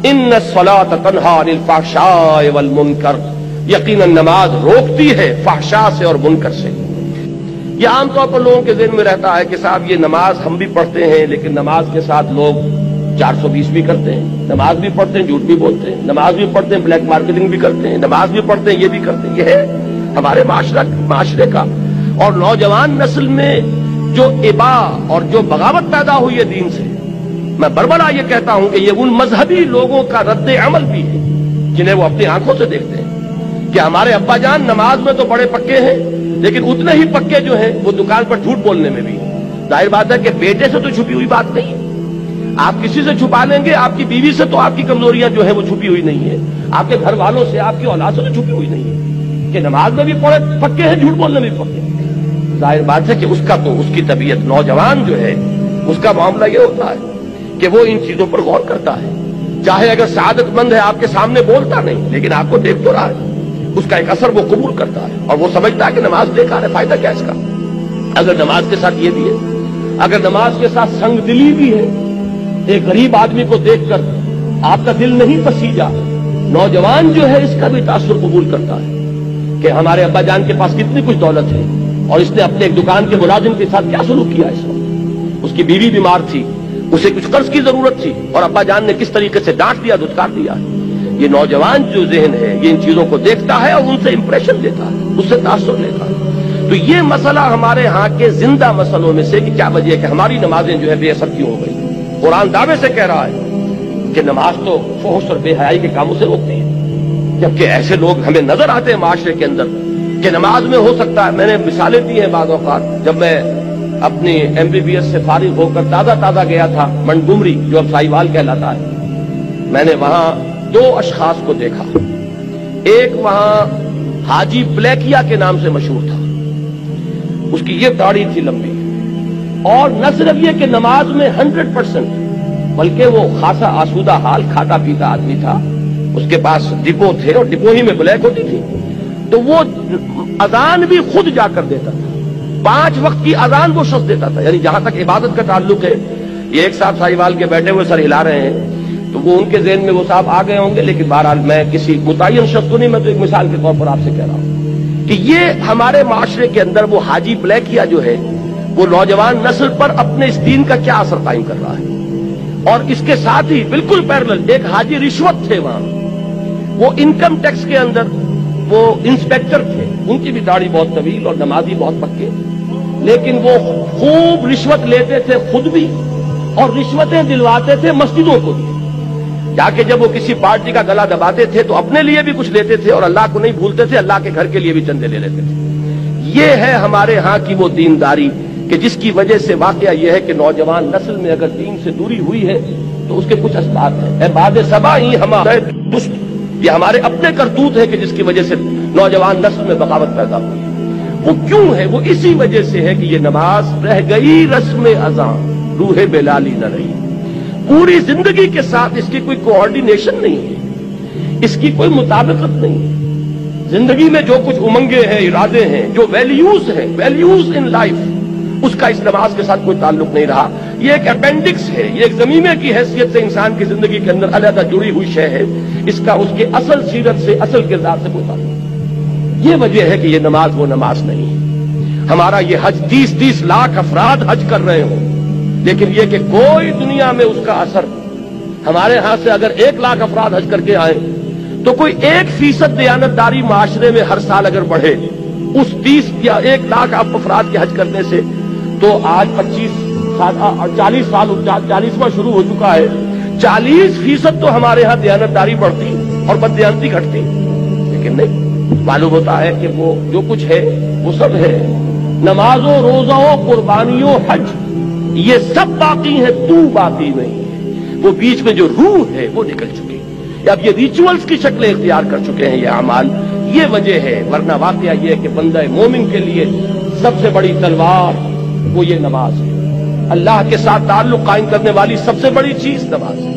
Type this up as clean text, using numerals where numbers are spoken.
ان الصلاۃ تنہی عن الفحشاء والمنکر، یقیناً نماز روکتی ہے فحشاء سے اور منکر سے۔ یہ عام طور پر لوگوں کے ذہن میں رہتا ہے کہ صاحب یہ نماز ہم بھی پڑھتے ہیں، لیکن نماز کے ساتھ لوگ 420 بھی کرتے ہیں، نماز بھی پڑھتے ہیں جھوٹ بھی بولتے ہیں، نماز بھی پڑھتے ہیں بلیک مارکیٹنگ بھی کرتے ہیں، نماز بھی پڑھتے ہیں یہ بھی کرتے ہیں۔ یہ ہے ہمارے معاشرے کا، اور نوجوان نسل میں جو ابا اور جو بغاوت پیدا ہوئی ہے دین سے، میں بربلا یہ کہتا ہوں کہ یہ ان مذہبی لوگوں کا رد عمل بھی ہے جنہیں وہ اپنی آنکھوں سے دیکھتے ہیں کہ ہمارے ابا جان نماز میں تو بڑے پکے ہیں، لیکن اتنے ہی پکے جو ہیں وہ دکان پر جھوٹ بولنے میں بھی۔ ظاہر بات ہے کہ بیٹے سے تو چھپی ہوئی بات نہیں ہے، آپ کسی سے چھپا لیں گے، آپ کی بیوی سے تو آپ کی کمزوریاں جو ہیں وہ چھپی ہوئی نہیں ہے، آپ کے گھر والوں سے، آپ کی اولاد سے تو چھپی ہوئی نہیں ہے کہ نماز میں بھی بڑے پکے ہیں، جھوٹ بولنے میں بھی پکے ہیں۔ ظاہر بات ہے کہ اس کی طبیعت، نوجوان جو ہے اس کا معاملہ یہ ہوتا ہے کہ وہ ان چیزوں پر غور کرتا ہے، چاہے اگر سعادت مند ہے آپ کے سامنے بولتا نہیں لیکن آپ کو دیکھ تو رہا ہے، اس کا ایک اثر وہ قبول کرتا ہے اور وہ سمجھتا ہے کہ نماز بیکار ہے، فائدہ کیا اس کا۔ اگر نماز کے ساتھ یہ بھی ہے، اگر نماز کے ساتھ سنگ دلی بھی ہے، ایک غریب آدمی کو دیکھ کر آپ کا دل نہیں پسیجا، نوجوان جو ہے اس کا بھی تاثر قبول کرتا ہے کہ ہمارے ابا جان کے پاس کتنی کچھ دولت ہے اور اس نے اپنے ایک دکان کے ملازم کے ساتھ کیا سلوک کیا اس وقت، اس کی بیوی بیمار تھی، اسے کچھ قرض کی ضرورت تھی اور ابا جان نے کس طریقے سے ڈانٹ دیا، دھتکار دیا۔ یہ نوجوان جو ذہن ہے یہ ان چیزوں کو دیکھتا ہے اور ان سے امپریشن لیتا ہے، اس سے تاثر لیتا ہے۔ تو یہ مسئلہ ہمارے ہاں کے زندہ مسئلوں میں سے کہ کیا وجہ ہے کہ ہماری نمازیں جو ہے بے اثر کیوں ہو گئی۔ قرآن دعوے سے کہہ رہا ہے کہ نماز تو فحش اور بے حیائی کے کاموں سے روکتی ہے، جبکہ ایسے لوگ ہمیں نظر آتے ہیں معاشرے کے اندر کہ نماز میں ہو سکتا ہے۔ میں نے مثالیں دی ہیں بعض اوقات، جب میں اپنی MBBS سے فارغ ہو کر تازہ گیا تھا منگومری جو اب سائیوال کہلاتا ہے، میں نے وہاں 2 اشخاص کو دیکھا۔ ایک وہاں حاجی بلیکیا کے نام سے مشہور تھا، اس کی یہ داڑھی تھی لمبی، اور نہ صرف یہ کہ نماز میں 100%، بلکہ وہ خاصا آسودہ حال کھاتا پیتا آدمی تھا، اس کے پاس ڈپو تھے اور ڈپو ہی میں بلیک ہوتی تھی، تو وہ اذان بھی خود جا کر دیتا تھا، 5 وقت کی اذان وہ شخص دیتا تھا۔ یعنی جہاں تک عبادت کا تعلق ہے، یہ ایک صاحب سائیوال کے بیٹھے ہوئے سر ہلا رہے ہیں، تو وہ ان کے ذہن میں وہ صاحب آ گئے ہوں گے، لیکن بہرحال میں کسی متعین شخص کو نہیں، میں تو ایک مثال کے طور پر آپ سے کہہ رہا ہوں کہ یہ ہمارے معاشرے کے اندر وہ حاجی بلیکیا جو ہے وہ نوجوان نسل پر اپنے اس دین کا کیا اثر قائم کر رہا ہے۔ اور اس کے ساتھ ہی بالکل پیرلل ایک حاجی رشوت تھے، وہاں وہ انکم ٹیکس کے اندر وہ انسپیکٹر تھے، ان کی بھی داڑھی بہت طویل اور نمازی بہت پکے، لیکن وہ خوب رشوت لیتے تھے خود بھی اور رشوتیں دلواتے تھے مسجدوں کو بھی، جا کے جب وہ کسی پارٹی کا گلا دباتے تھے تو اپنے لیے بھی کچھ لیتے تھے اور اللہ کو نہیں بھولتے تھے، اللہ کے گھر کے لیے بھی چندے لے لیتے تھے۔ یہ ہے ہمارے ہاں کی وہ دینداری کہ جس کی وجہ سے واقعہ یہ ہے کہ نوجوان نسل میں اگر دین سے دوری ہوئی ہے تو اس کے کچھ اسباب ہیں۔ اے باد صبا ہی ہمارے دست، یہ ہمارے اپنے کرتوت ہے کہ جس کی وجہ سے نوجوان نسل میں بغاوت پیدا ہوئی ہے۔ وہ کیوں ہے؟ وہ اسی وجہ سے ہے کہ یہ نماز رہ گئی رسم اذان، روح بلالی نہ رہی، پوری زندگی کے ساتھ اس کی کوئی کوآرڈینیشن نہیں ہے، اس کی کوئی مطابقت نہیں ہے۔ زندگی میں جو کچھ امنگیں ہیں، ارادے ہیں، جو ویلیوز ہیں، ویلیوز ان لائف، اس کا اس نماز کے ساتھ کوئی تعلق نہیں رہا۔ یہ ایک اپینڈکس ہے، یہ ایک ضمیمے کی حیثیت سے انسان کی زندگی کے اندر علیحدہ جڑی ہوئی شے ہے، اس کا اس کے اصل سیرت سے، اصل کردار سے کوئی تعلق نہیں۔ یہ وجہ ہے کہ یہ نماز وہ نماز نہیں ہے۔ ہمارا یہ حج 30 لاکھ افراد حج کر رہے ہوں، لیکن یہ کہ کوئی دنیا میں اس کا اثر، ہمارے ہاں سے اگر 1 لاکھ افراد حج کر کے آئیں تو کوئی 1% دیانتداری معاشرے میں ہر سال اگر بڑھے اس 30 یا 1 لاکھ افراد کے حج کرنے سے، تو آج 40 سال 40واں شروع ہو چکا ہے، 40% تو ہمارے ہاں دیانتداری بڑھتی اور بددیانتی گھٹتی، لیکن نہیں، معلوم ہوتا ہے کہ وہ جو کچھ ہے وہ سب ہے، نمازوں، روزوں، قربانیوں، حج، یہ سب باقی ہے، تو باقی نہیں ہے۔ وہ بیچ میں جو روح ہے وہ نکل چکی، اب یہ ریچولز کی شکلیں اختیار کر چکے ہیں یہ اعمال، یہ وجہ ہے۔ ورنہ واقعہ یہ ہے کہ بندہ مومن کے لیے سب سے بڑی تلوار وہ یہ نماز ہے، اللہ کے ساتھ تعلق قائم کرنے والی سب سے بڑی چیز نماز ہے۔